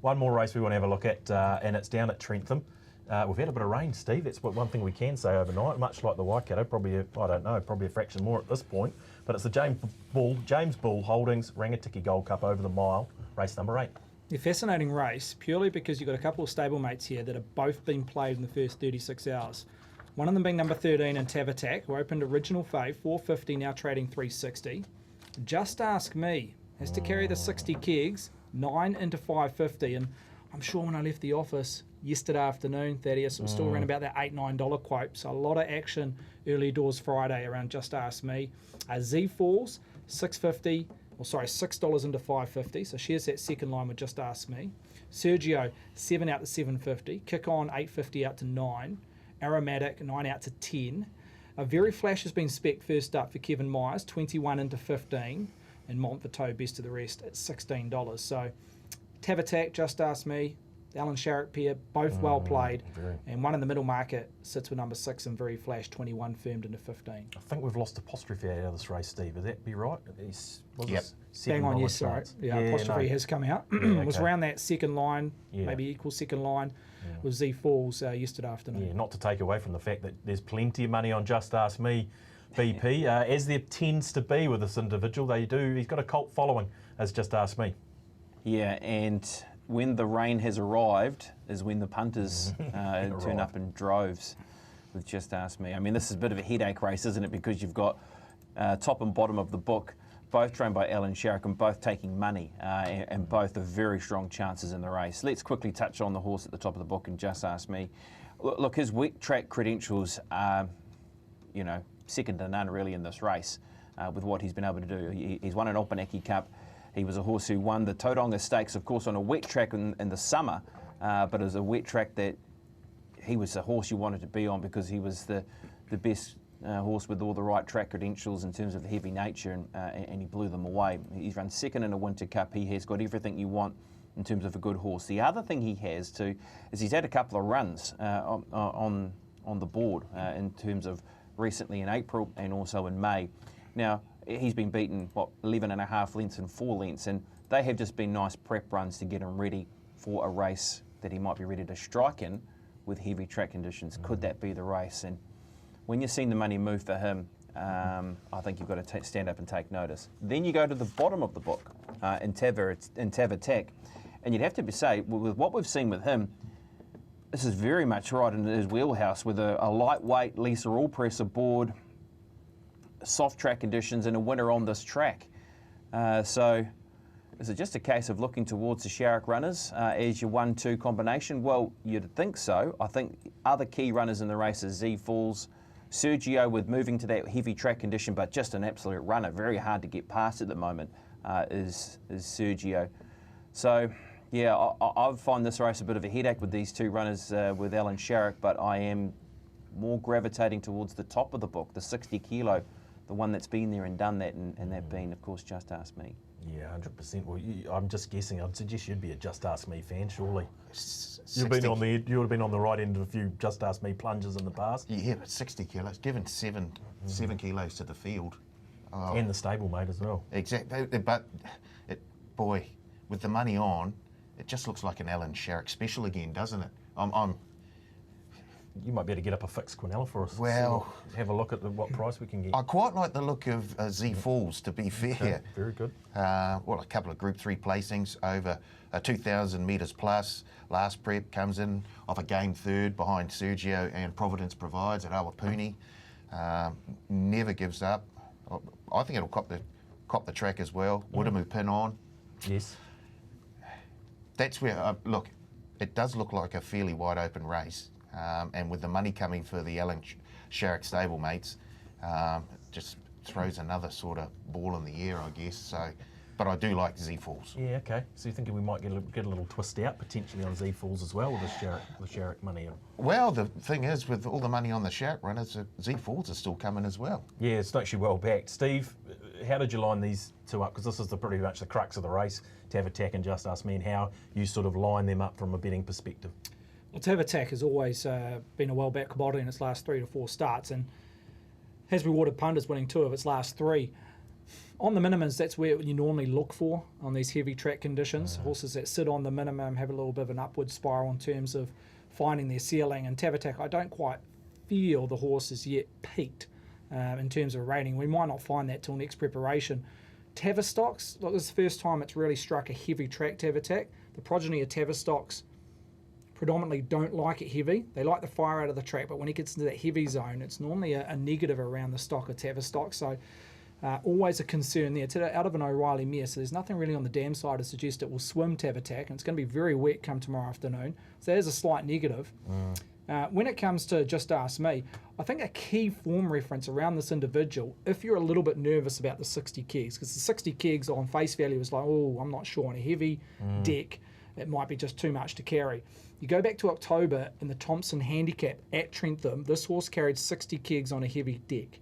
One more race we want to have a look at, and it's down at Trentham. We've had a bit of rain, Steve. That's one thing we can say overnight, much like the Waikato, probably, probably a fraction more at this point. But it's the James Bull Holdings Rangitikei Gold Cup over the mile, race number 8. A fascinating race, purely because you've got a couple of stablemates here that have both been played in the first 36 hours. One of them being number 13 in Tavatak, who opened original fave, 450, now trading 360. Just Ask Me has to carry the 60 kegs, 9 into 550, and I'm sure when I left the office yesterday afternoon, Thaddeus, it was still around about that $8-9 quote. So a lot of action early doors Friday around Just Ask Me. Z Falls, $6.50 into 550. So shares that second line with Just Ask Me. Sergio, 7 out to 750. Kick On, 850 out to 9. Aromatic, 9 out to 10. Very Flash has been spec first up for Kevin Myers, 21 into 15. And Montforteau, best of the rest, at $16. So Tavatak, Just Ask Me, the Alan Sharrock pair, both well played. And one in the middle market sits with number 6 and Very Flash, 21 firmed into 15. I think we've lost apostrophe out of this race, Steve. Would that be right? Yep. Bang on, yes, sorry. Yeah, apostrophe has come out. It was around that second line, maybe equal second line, with Z Falls yesterday afternoon. Yeah, not to take away from the fact that there's plenty of money on Just Ask Me, BP, as there tends to be with this individual. He's got a cult following, as Just Ask Me. Yeah, and when the rain has arrived is when the punters turn up in droves with Just Ask Me. I mean, this is a bit of a headache race, isn't it? Because you've got top and bottom of the book, both trained by Alan Sharrock and both taking money, and both are very strong chances in the race. Let's quickly touch on the horse at the top of the book and Just Ask Me. Look, his wet track credentials are, second to none really in this race with what he's been able to do. He's won an Opanaki Cup. He was a horse who won the Tauranga Stakes, of course, on a wet track in the summer, but it was a wet track that he was the horse you wanted to be on because he was the best horse with all the right track credentials in terms of the heavy nature, and he blew them away. He's run second in a Winter Cup. He has got everything you want in terms of a good horse. The other thing he has too is he's had a couple of runs on the board in terms of recently in April and also in May. Now, he's been beaten, 11.5 lengths and 4 lengths, and they have just been nice prep runs to get him ready for a race that he might be ready to strike in with heavy track conditions. Could that be the race? And when you've seen the money move for him, I think you've got to stand up and take notice. Then you go to the bottom of the book in Tavatak, and you'd have to say, with what we've seen with him, this is very much right in his wheelhouse with a lightweight Lisa Allpress aboard, soft track conditions and a winner on this track. So is it just a case of looking towards the Sharrock runners as your 1-2 combination? Well, you'd think so. I think other key runners in the race are Z Falls, Sergio with moving to that heavy track condition, but just an absolute runner, very hard to get past at the moment, is Sergio. So, yeah, I find this race a bit of a headache with these two runners with Alan Sharrock, but I am more gravitating towards the top of the book, the 60 kilo, the one that's been there and done that, and that being, of course, Just Ask Me. Yeah, 100%. Well, I'm just guessing. I'd suggest you'd be a Just Ask Me fan, surely. You would have been on the right end of a few Just Ask Me plunges in the past. Yeah, but 60 kilos, given 7 kilos to the field. Oh. And the stablemate as well. Exactly, but boy, with the money on, it just looks like an Alan Sharrock special again, doesn't it? You might be able to get up a fixed Quinella for us. Well, have a look at what price we can get. I quite like the look of Z Falls, to be fair. Okay, very good. A couple of Group 3 placings over 2,000 metres plus. Last prep comes in off a game third behind Sergio and Providence Provides at Awapuni. Never gives up. I think it'll cop the track as well. Woodamu pin on. Yes. That's where, look, it does look like a fairly wide open race. And with the money coming for the Alan Sharrock stablemates, just throws another sort of ball in the air, I guess. So, but I do like Z Falls. Yeah, okay. So you're thinking we might get a little twist out potentially on Z Falls as well with the Sharrock money? Well, the thing is, with all the money on the Sharrock runners, Z Falls is still coming as well. Yeah, it's actually well backed. Steve, how did you line these two up? Because this is pretty much the crux of the race, Tavatak and Just Ask Me, and how you sort of line them up from a betting perspective. Well, Tavatak has always been a well-backed commodity in its last 3 to 4 starts and has rewarded punters winning 2 of its last 3. On the minimums, that's where you normally look for on these heavy track conditions. Horses that sit on the minimum have a little bit of an upward spiral in terms of finding their ceiling. And Tavatak, I don't quite feel the horse is yet peaked in terms of rating. We might not find that till next preparation. Tavistocks, look, this is the first time it's really struck a heavy track Tavatak. The progeny of Tavistocks predominantly don't like it heavy. They like the fire out of the track, but when it gets into that heavy zone, it's normally a negative around the stock of Tavistock. So always a concern there. It's out of an O'Reilly mare, so there's nothing really on the dam side to suggest it will swim Tavatak, and it's going to be very wet come tomorrow afternoon. So there's a slight negative. When it comes to Just Ask Me, I think a key form reference around this individual, if you're a little bit nervous about the 60 kegs, because the 60 kegs on face value is like, oh, I'm not sure, on a heavy deck, it might be just too much to carry. You go back to October in the Thompson Handicap at Trentham, this horse carried 60 kegs on a heavy deck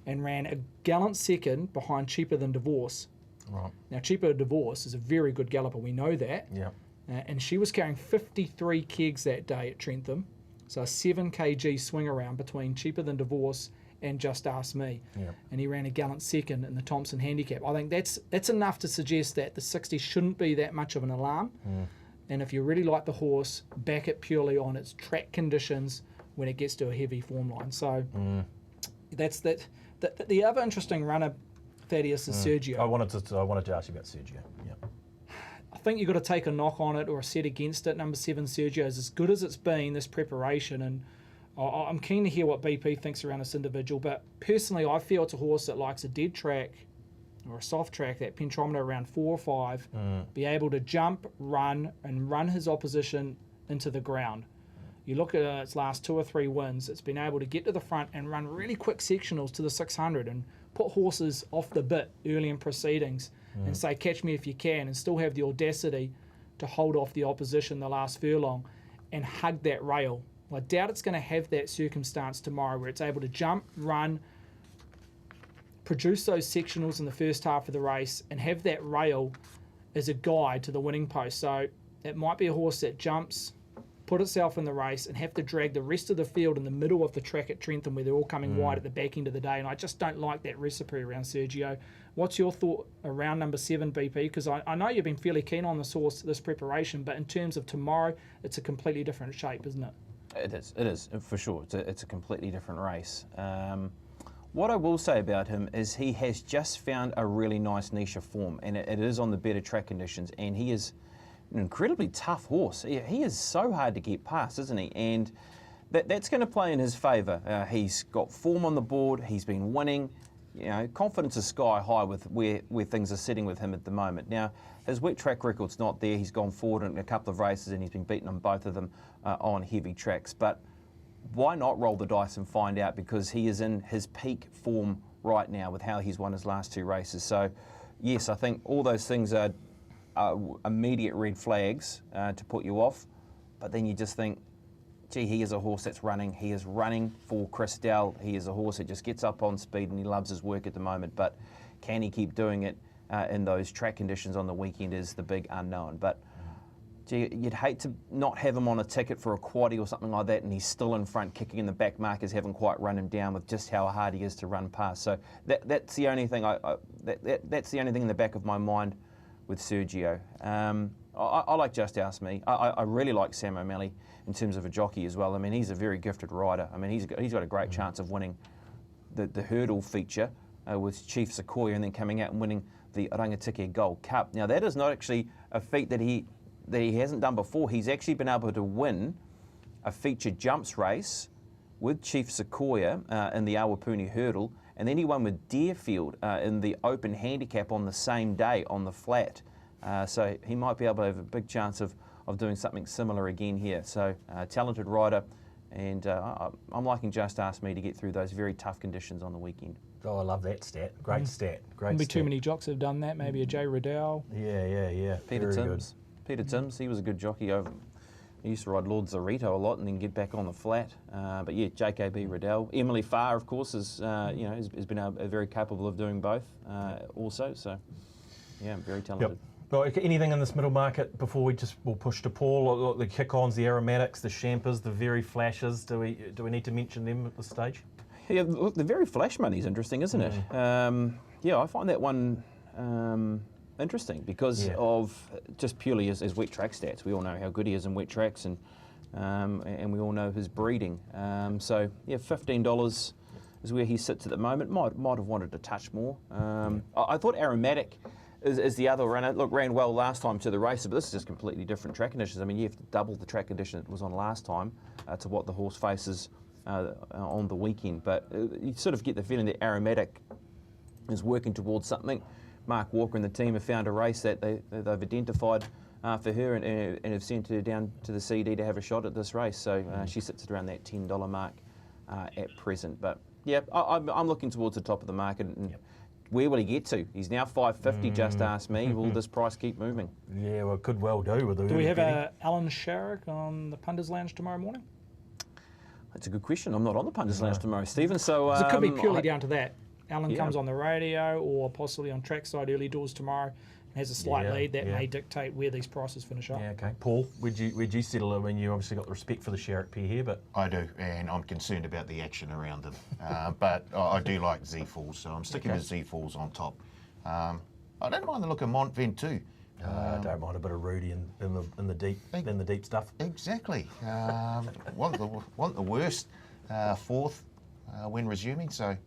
and ran a gallant second behind Cheaper Than Divorce. Right. Now, Cheaper Than Divorce is a very good galloper, we know that. Yeah. And she was carrying 53 kegs that day at Trentham. So a 7 kg swing around between Cheaper Than Divorce and Just Ask Me. Yep. And he ran a gallant second in the Thompson Handicap. I think that's enough to suggest that the 60 shouldn't be that much of an alarm. And if you really like the horse, back it purely on its track conditions when it gets to a heavy form line. So that's that. The other interesting runner, Thaddeus, is Sergio. I wanted to ask you about Sergio. Yeah. I think you've got to take a knock on it or a set against it. Number 7, Sergio, is as good as it's been, this preparation, and I'm keen to hear what BP thinks around this individual, but personally I feel it's a horse that likes a dead track or a soft track, that pentrometer around 4 or 5, be able to jump, run his opposition into the ground. You look at its last 2 or 3 wins, it's been able to get to the front and run really quick sectionals to the 600 and put horses off the bit early in proceedings and say, catch me if you can, and still have the audacity to hold off the opposition the last furlong and hug that rail. I doubt it's going to have that circumstance tomorrow where it's able to jump, run, produce those sectionals in the first half of the race and have that rail as a guide to the winning post. So it might be a horse that jumps, put itself in the race and have to drag the rest of the field in the middle of the track at Trentham where they're all coming wide at the back end of the day. And I just don't like that recipe around Sergio. What's your thought around number 7, BP? Because I know you've been fairly keen on this horse, this preparation, but in terms of tomorrow, it's a completely different shape, isn't it? It is, for sure. It's a completely different race. What I will say about him is he has just found a really nice niche of form, and it is on the better track conditions, and he is an incredibly tough horse. He is so hard to get past, isn't he? And that's going to play in his favour. He's got form on the board. He's been winning. You know, confidence is sky high with where things are sitting with him at the moment. Now, his wet track record's not there. He's gone forward in a couple of races and he's been beaten on both of them on heavy tracks. But why not roll the dice and find out, because he is in his peak form right now with how he's won his last 2 races. So, yes, I think all those things are immediate red flags to put you off. But then you just think, gee, he is a horse that's running. He is running for Christelle. He is a horse that just gets up on speed and he loves his work at the moment. But can he keep doing it in those track conditions on the weekend is the big unknown. But gee, you'd hate to not have him on a ticket for a quaddie or something like that and he's still in front kicking in the back. Markers haven't quite run him down with just how hard he is to run past. So that's the only thing that's the only thing in the back of my mind with Sergio. I like Just Ask Me. I really like Sam O'Malley in terms of a jockey as well. I mean, he's a very gifted rider. I mean, he's got a great chance of winning the hurdle feature with Chief Sequoia and then coming out and winning the Rangitikei Gold Cup. Now, that is not actually a feat that he hasn't done before. He's actually been able to win a feature jumps race with Chief Sequoia in the Awapuni hurdle, and then he won with Deerfield in the open handicap on the same day on the flat. So he might be able to have a big chance of doing something similar again here. So talented rider, and I'm liking Just Ask Me to get through those very tough conditions on the weekend. Oh, I love that stat. Great stat. Great Wouldn't be stat. too many jocks have done that. Maybe a Jay Riddell. Yeah. Peter Very Timms. Peter Timms, he was a good jockey over. He used to ride Lord Zarito a lot and then get back on the flat. But yeah, JKB Riddell. Emily Farr, of course, has been very capable of doing both also. So yeah, very talented. Yep. Well, anything in this middle market before we'll push to Paul? The kick-ons, the aromatics, the champers, the very flashes. Do we need to mention them at this stage? Yeah, look, the very flash money is interesting, isn't it? Yeah, I find that one interesting because Yeah. of just purely his wet track stats. We all know how good he is in wet tracks, and we all know his breeding. So yeah, $15 is where he sits at the moment. Might have wanted to touch more. I thought Aromatic is the other runner. Look, ran well last time to the race, but this is just completely different track conditions. I mean, you have to double the track condition it was on last time to what the horse faces on the weekend. But you sort of get the feeling that Aromatic is working towards something. Mark Walker and the team have found a race that they've identified for her and have sent her down to the CD to have a shot at this race. So she sits at around that $10 mark at present. But yeah, I'm looking towards the top of the market. And where will he get to? He's now $5.50. Just ask me. Will this price keep moving? Yeah, well, it could well do with the. Do we have early Alan Sharrock on the Punters Lounge tomorrow morning? That's a good question. I'm not on the Punters Lounge tomorrow, Stephen. So 'Cause it could be purely down to that. Alan Yeah. comes on the radio or possibly on trackside early doors tomorrow and has a slight Yeah, lead that yeah. may dictate where these prices finish up. Yeah, okay. Paul, where'd you settle? I mean, you obviously got the respect for the Sharrock pair here, but I do, and I'm concerned about the action around them. But I do like Z Falls, so I'm sticking with Z Falls on top. I don't mind the look of Montvent too. I don't mind a bit of Rudy in the deep stuff. Exactly. Want the worst fourth when resuming, so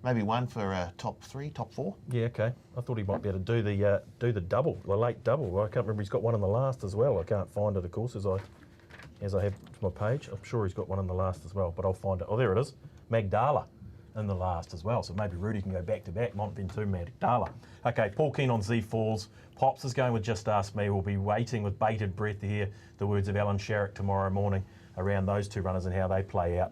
maybe one for top 3, top 4. Yeah, okay. I thought he might be able to do the double, the late double. Well, I can't remember. He's got one in the last as well. I can't find it, of course, as I have to my page. I'm sure he's got one in the last as well, but I'll find it. Oh, there it is. Magdala in the last as well. So maybe Rudy can go back to back. Montvent 2, Magdala. Okay, Paul Keane on Z Falls. Pops is going with Just Ask Me. We'll be waiting with bated breath to hear the words of Alan Sharrock tomorrow morning around those two runners and how they play out.